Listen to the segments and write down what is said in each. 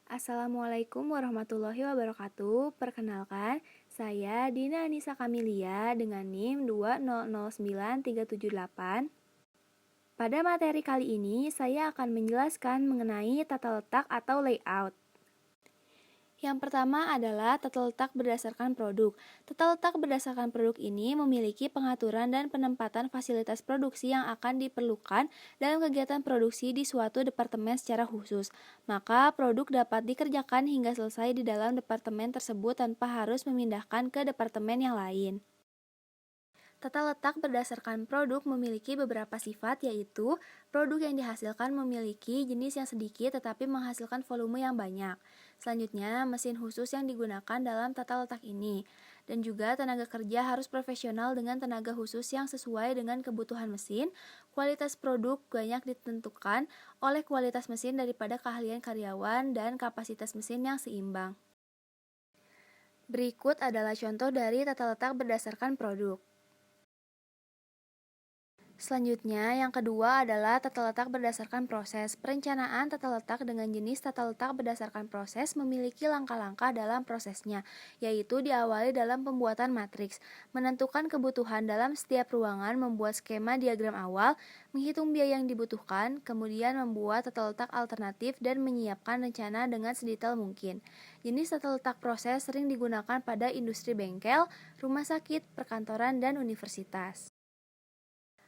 Assalamualaikum warahmatullahi wabarakatuh. Perkenalkan, saya Dina Anissa Kamilia dengan NIM 2009378. Pada materi kali ini, saya akan menjelaskan mengenai tata letak atau layout. Yang pertama adalah tata letak berdasarkan produk. Tata letak berdasarkan produk ini memiliki pengaturan dan penempatan fasilitas produksi yang akan diperlukan dalam kegiatan produksi di suatu departemen secara khusus. Maka produk dapat dikerjakan hingga selesai di dalam departemen tersebut tanpa harus memindahkan ke departemen yang lain. Tata letak berdasarkan produk memiliki beberapa sifat, yaitu produk yang dihasilkan memiliki jenis yang sedikit tetapi menghasilkan volume yang banyak. Selanjutnya, mesin khusus yang digunakan dalam tata letak ini. Dan juga tenaga kerja harus profesional dengan tenaga khusus yang sesuai dengan kebutuhan mesin. Kualitas produk banyak ditentukan oleh kualitas mesin daripada keahlian karyawan dan kapasitas mesin yang seimbang. Berikut adalah contoh dari tata letak berdasarkan produk. Selanjutnya, yang kedua adalah tata letak berdasarkan proses. Perencanaan tata letak dengan jenis tata letak berdasarkan proses memiliki langkah-langkah dalam prosesnya, yaitu diawali dalam pembuatan matriks, menentukan kebutuhan dalam setiap ruangan, membuat skema diagram awal, menghitung biaya yang dibutuhkan, kemudian membuat tata letak alternatif dan menyiapkan rencana dengan sedetail mungkin. Jenis tata letak proses sering digunakan pada industri bengkel, rumah sakit, perkantoran, dan universitas.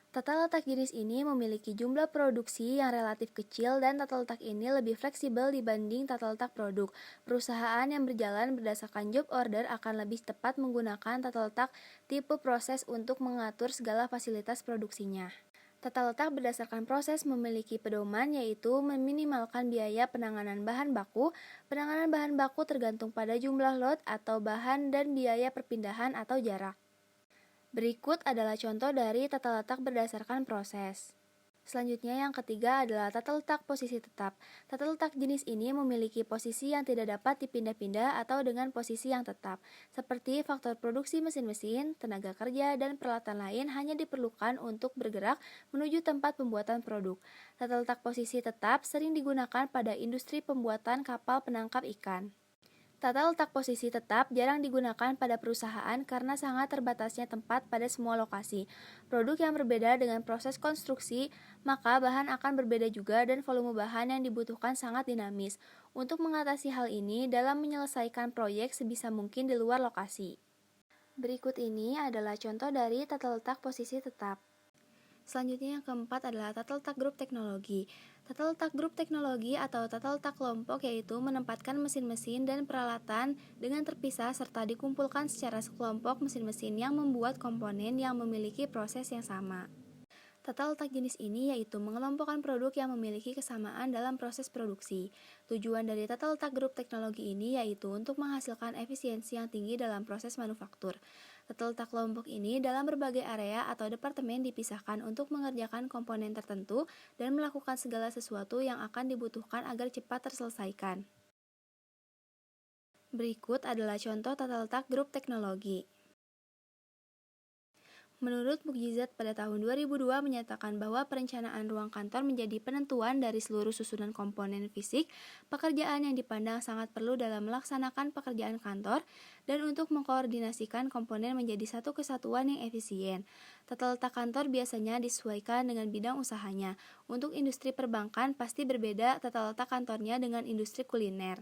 Tata letak jenis ini memiliki jumlah produksi yang relatif kecil dan tata letak ini lebih fleksibel dibanding tata letak produk. Perusahaan yang berjalan berdasarkan job order akan lebih tepat menggunakan tata letak tipe proses untuk mengatur segala fasilitas produksinya. Tata letak berdasarkan proses memiliki pedoman, yaitu meminimalkan biaya penanganan bahan baku. Penanganan bahan baku tergantung pada jumlah lot atau bahan dan biaya perpindahan atau jarak. Berikut adalah contoh dari tata letak berdasarkan proses. Selanjutnya yang ketiga adalah tata letak posisi tetap. Tata letak jenis ini memiliki posisi yang tidak dapat dipindah-pindah atau dengan posisi yang tetap, seperti faktor produksi mesin-mesin, tenaga kerja, dan peralatan lain hanya diperlukan untuk bergerak menuju tempat pembuatan produk. Tata letak posisi tetap sering digunakan pada industri pembuatan kapal penangkap ikan. Tata letak posisi tetap jarang digunakan pada perusahaan karena sangat terbatasnya tempat pada semua lokasi. Produk yang berbeda dengan proses konstruksi, maka bahan akan berbeda juga dan volume bahan yang dibutuhkan sangat dinamis. Untuk mengatasi hal ini dalam menyelesaikan proyek sebisa mungkin di luar lokasi. Berikut ini adalah contoh dari tata letak posisi tetap. Selanjutnya yang keempat adalah tata letak grup teknologi. Tata letak grup teknologi atau tata letak kelompok yaitu menempatkan mesin-mesin dan peralatan dengan terpisah serta dikumpulkan secara sekelompok mesin-mesin yang membuat komponen yang memiliki proses yang sama. Tata letak jenis ini yaitu mengelompokkan produk yang memiliki kesamaan dalam proses produksi. Tujuan dari tata letak grup teknologi ini yaitu untuk menghasilkan efisiensi yang tinggi dalam proses manufaktur. Tata letak kelompok ini dalam berbagai area atau departemen dipisahkan untuk mengerjakan komponen tertentu dan melakukan segala sesuatu yang akan dibutuhkan agar cepat terselesaikan. Berikut adalah contoh tata letak grup teknologi. Menurut Mukjizat pada tahun 2002 menyatakan bahwa perencanaan ruang kantor menjadi penentuan dari seluruh susunan komponen fisik pekerjaan yang dipandang sangat perlu dalam melaksanakan pekerjaan kantor dan untuk mengkoordinasikan komponen menjadi satu kesatuan yang efisien. Tata letak kantor biasanya disesuaikan dengan bidang usahanya. Untuk industri perbankan pasti berbeda tata letak kantornya dengan industri kuliner.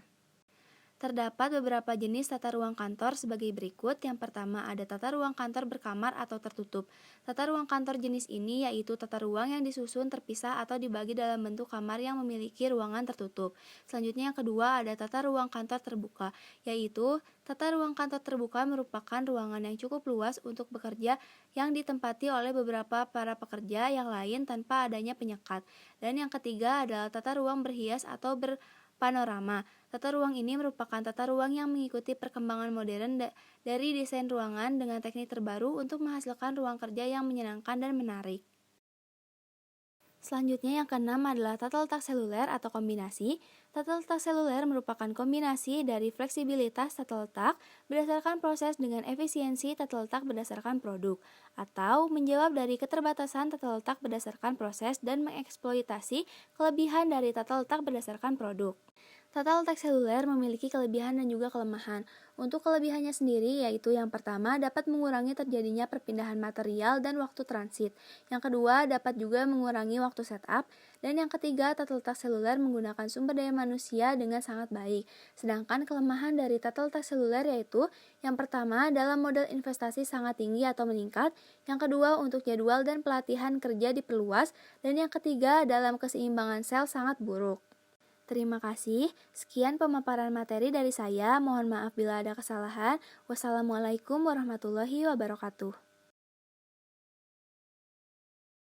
Terdapat beberapa jenis tata ruang kantor sebagai berikut. Yang pertama ada tata ruang kantor berkamar atau tertutup. Tata ruang kantor jenis ini yaitu tata ruang yang disusun terpisah atau dibagi dalam bentuk kamar yang memiliki ruangan tertutup. Selanjutnya yang kedua ada tata ruang kantor terbuka, yaitu tata ruang kantor terbuka merupakan ruangan yang cukup luas untuk bekerja yang ditempati oleh beberapa para pekerja yang lain tanpa adanya penyekat. Dan yang ketiga adalah tata ruang berhias atau berpanorama. Tata ruang ini merupakan tata ruang yang mengikuti perkembangan modern dari desain ruangan dengan teknik terbaru untuk menghasilkan ruang kerja yang menyenangkan dan menarik. Selanjutnya yang keenam adalah tata letak seluler atau kombinasi. Tata letak seluler merupakan kombinasi dari fleksibilitas tata letak berdasarkan proses dengan efisiensi tata letak berdasarkan produk, atau menjawab dari keterbatasan tata letak berdasarkan proses dan mengeksploitasi kelebihan dari tata letak berdasarkan produk. Tata letak seluler memiliki kelebihan dan juga kelemahan. Untuk kelebihannya sendiri yaitu yang pertama dapat mengurangi terjadinya perpindahan material dan waktu transit. Yang kedua dapat juga mengurangi waktu setup. Dan yang ketiga tata letak seluler menggunakan sumber daya manusia dengan sangat baik. Sedangkan kelemahan dari tata letak seluler yaitu yang pertama dalam modal investasi sangat tinggi atau meningkat. Yang kedua untuk jadwal dan pelatihan kerja diperluas. Dan yang ketiga dalam keseimbangan sel sangat buruk. Terima kasih. Sekian pemaparan materi dari saya. Mohon maaf bila ada kesalahan. Wassalamualaikum warahmatullahi wabarakatuh.